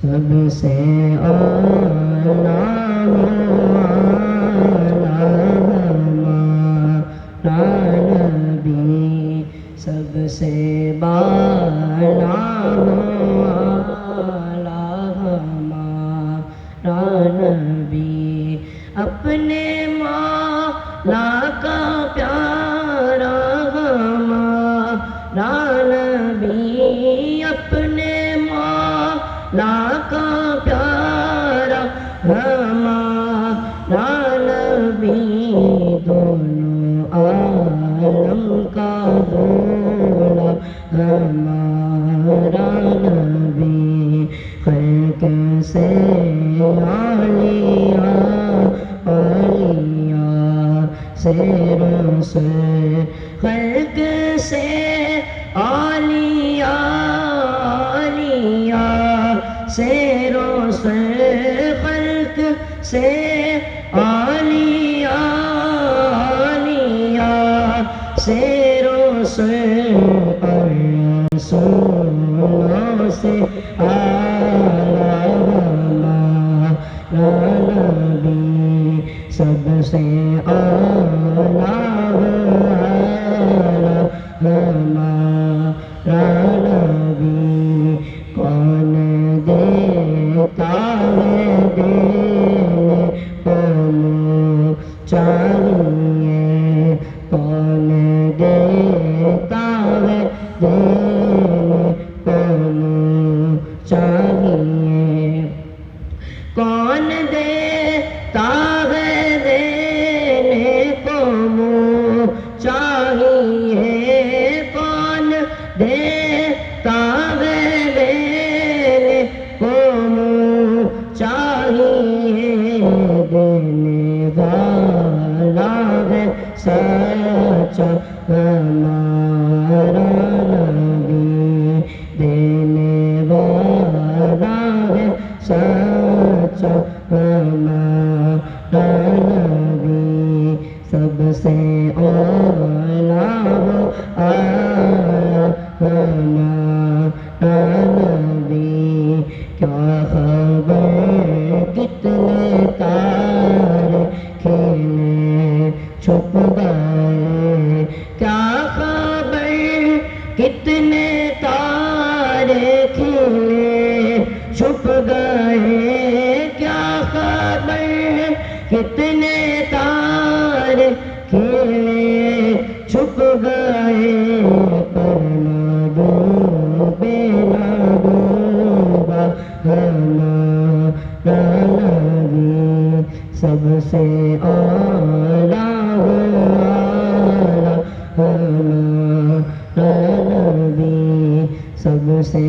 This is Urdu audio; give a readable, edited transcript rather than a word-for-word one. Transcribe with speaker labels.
Speaker 1: سب سے اعلیٰ ہمارا نبی، سب سے بالا ہمارا نبی، اپنے مولا کا پیارا ہمارا نبی، اپنے مولا کا پیارا ہمارا نبی، دونوں عالم کا دولا ہمارا نبی، خلق سے اولیاء سے رسول، خلق سے اولیاء سے رسول، خلق سے اولیاء سے رسول، اور رسولوں سے اعلیٰ ہمارا نبی، سب سے اعلیٰ ہمارا نبی، کون دیتا ہے دینے کو منہ چاہیے، کون دیتا ہے دینے کو منہ چاہیے، کون دیتا ہے دینے کو منہ چاہیے، کون دیتا ہے دینے کو منہ چاہیے، دینے والا ہے سچا ہمارا نبی، دینے والا ہے سچا ہمارا نبی، سب سے اعلیٰ ہمارا نبی، کیا خبر کتنے تارے کھلے چھپ گئے، کیا خبر کتنے تارے کھلے چھپ گئے، کیا خبر کتنے تارے کھلے چھپ گئے، پر نہ ڈوبے نہ ڈوبا ہمارا نبی، سب سے اعلیٰ ہمارا نبی، سب سے